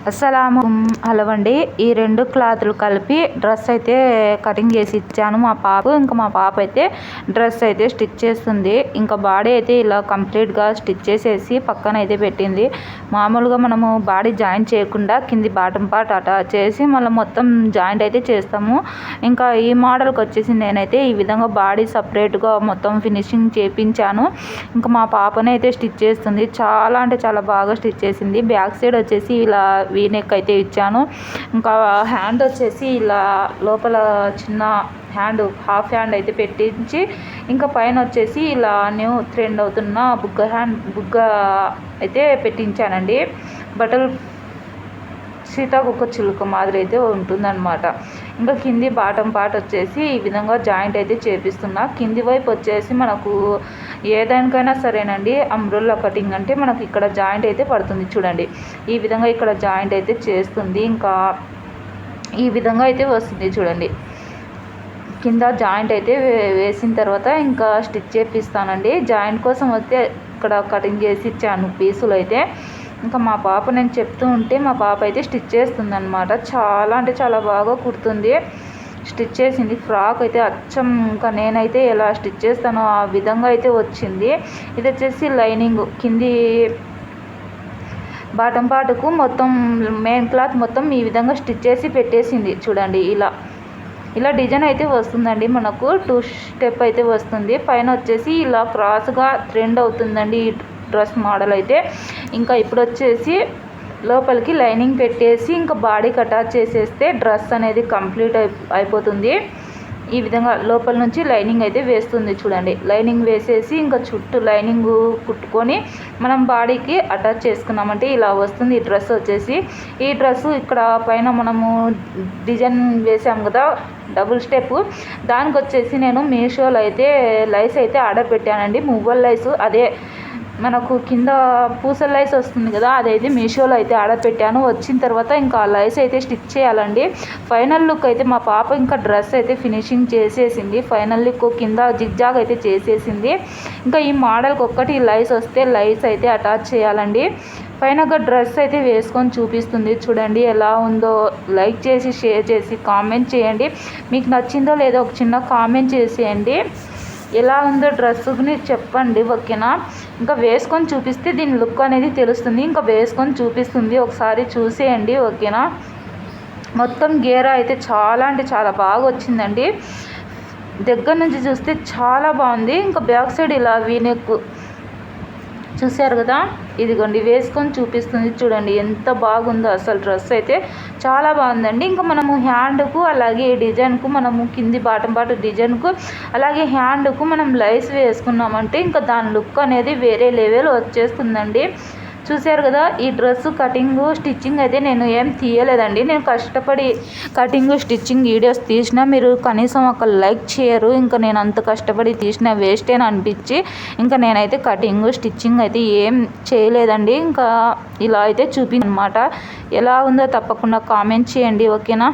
అస్సలాము hello అండి. ఈ రెండు క్లాతులు కలిపి డ్రెస్ అయితే కటింగ్ చేసి ఇచ్చాను మా పాప. ఇంకా మా పాప అయితే డ్రెస్ అయితే స్టిచ్ చేస్తుంది. ఇంకా బాడీ అయితే ఇలా కంప్లీట్గా స్టిచ్ చేసేసి పక్కన అయితే పెట్టింది. మామూలుగా మనము బాడీ జాయింట్ చేయకుండా కింది బాటం పార్ట్ అటాచ్ చేసి మళ్ళీ మొత్తం జాయింట్ అయితే చేస్తాము. ఇంకా ఈ మోడల్కి వచ్చేసి నేనైతే ఈ విధంగా బాడీ సపరేట్గా మొత్తం ఫినిషింగ్ చేపించాను. ఇంకా మా పాపనే అయితే స్టిచ్ చేస్తుంది. చాలా అంటే చాలా బాగా స్టిచ్ చేసింది. బ్యాక్ సైడ్ వచ్చేసి ఇలా వీనెక్ అయితే ఇచ్చాను. ఇంకా హ్యాండ్ వచ్చేసి ఇలా లోపల చిన్న హ్యాండ్ హాఫ్ హ్యాండ్ అయితే పెట్టించి ఇంకా పైన వచ్చేసి ఇలా న్యూ ట్రెండ్ అవుతున్న బుగ్గ అయితే పెట్టించానండి. బట్టలు సీతాకొక చిలుక మాదిరి అయితే ఉంటుందన్నమాట. ఇంకా కింది బాటం పార్ట్ వచ్చేసి ఈ విధంగా జాయింట్ అయితే చేపిస్తున్నా. కింది వైపు వచ్చేసి మనకు ఏదానికైనా సరేనండి, అంబ్రెల్లా కటింగ్ అంటే మనకు ఇక్కడ జాయింట్ అయితే పడుతుంది చూడండి. ఈ విధంగా ఇక్కడ జాయింట్ అయితే చేస్తుంది. ఇంకా ఈ విధంగా అయితే వస్తుంది చూడండి. కింద జాయింట్ అయితే వేసిన తర్వాత ఇంకా స్టిచ్ చేపిస్తానండి. జాయింట్ కోసం వస్తే ఇక్కడ కటింగ్ చేసి ఇచ్చాను పీసులు అయితే. ఇంకా మా పాప నేను చెప్తూ ఉంటే మా పాప అయితే స్టిచ్ చేస్తుంది అనమాట. చాలా అంటే చాలా బాగా కుడుతుంది. స్టిచ్ చేసింది ఫ్రాక్ అయితే అచ్చం ఇంకా నేనైతే ఎలా స్టిచ్ చేస్తానో ఆ విధంగా అయితే వచ్చింది. ఇది వచ్చేసి లైనింగ్ కింది బాటం పాటుకు మొత్తం మెయిన్ క్లాత్ మొత్తం ఈ విధంగా స్టిచ్ చేసి పెట్టేసింది చూడండి. ఇలా డిజైన్ అయితే వస్తుందండి. మనకు 2 స్టెప్ అయితే వస్తుంది. పైన వచ్చేసి ఇలా క్రాస్గా ట్రెండ్ అవుతుందండి ఈ డ్రెస్ మోడల్ అయితే. ఇంకా ఇప్పుడు వచ్చేసి లోపలికి లైనింగ్ పెట్టేసి ఇంకా బాడీకి అటాచ్ చేసేస్తే డ్రెస్ అనేది కంప్లీట్ అయిపోతుంది. ఈ విధంగా లోపల నుంచి లైనింగ్ అయితే వేస్తుంది చూడండి. లైనింగ్ వేసేసి ఇంకా చుట్టూ లైనింగ్ కుట్టుకొని మనం బాడీకి అటాచ్ చేసుకున్నామంటే ఇలా వస్తుంది ఈ డ్రెస్ వచ్చేసి. ఈ డ్రెస్సు ఇక్కడ పైన మనము డిజైన్ వేసాం కదా డబుల్ స్టెప్, దానికి వచ్చేసి నేను మీషోలో అయితే లైస్ అయితే ఆర్డర్ పెట్టానండి. మువ్వల్ లైస్, అదే మనకు కింద పూసల లైస్ వస్తుంది కదా, అదైతే మీషోలో అయితే ఆర్డర్ పెట్టాను. వచ్చిన తర్వాత ఇంకా ఆ లైస్ అయితే స్టిచ్ చేయాలండి. ఫైనల్ లుక్ అయితే మా పాప ఇంకా డ్రెస్ అయితే ఫినిషింగ్ చేసేసింది. ఫైనల్ లుక్ కింద జిగ్జాగ్ అయితే చేసేసింది. ఇంకా ఈ మోడల్కి ఒక్కటి లైస్ వస్తే లైస్ అయితే అటాచ్ చేయాలండి. పైనగా డ్రెస్ అయితే వేసుకొని చూపిస్తుంది చూడండి. ఎలా ఉందో లైక్ చేసి షేర్ చేసి కామెంట్ చేయండి. మీకు నచ్చిందో లేదో ఒక చిన్న కామెంట్ చేసేయండి. ఎలా ఉందో డ్రెస్ని చెప్పండి, ఓకేనా. ఇంకా వేసుకొని చూపిస్తే దీని లుక్ అనేది తెలుస్తుంది. ఇంకా వేసుకొని చూపిస్తుంది, ఒకసారి చూసేయండి, ఓకేనా. మొత్తం గేరా అయితే చాలా అంటే చాలా బాగా వచ్చిందండి. దగ్గర నుంచి చూస్తే చాలా బాగుంది. ఇంకా బ్యాక్ సైడ్ ఇలా వీనెక్ చూశారు కదా, ఇదిగోండి వేసుకొని చూపిస్తుంది చూడండి ఎంత బాగుందో. అసలు డ్రెస్ అయితే చాలా బాగుందండి. ఇంకా మనము హ్యాండ్కు అలాగే డిజైన్కు మనము కింది బాటం పాటు డిజైన్కు అలాగే హ్యాండ్కు మనం లైస్ వేసుకున్నామంటే ఇంకా దాని లుక్ అనేది వేరే లెవెల్ వచ్చేస్తుందండి. చూశారు కదా, ఈ డ్రెస్ కటింగ్ స్టిచ్చింగ్ అయితే నేను ఏం తీయలేదండి. నేను కష్టపడి కటింగ్ స్టిచ్చింగ్ వీడియోస్ తీసినా మీరు కనీసం ఒక లైక్ చేయరు. ఇంకా నేను అంత కష్టపడి తీసిన వేస్టేనా అనిపించి ఇంకా నేనైతే కటింగ్ స్టిచ్చింగ్ అయితే ఏం చేయలేదండి. ఇంకా ఇలా అయితే చూపించనమాట. ఎలా ఉందో తప్పకుండా కామెంట్ చేయండి, ఓకేనా.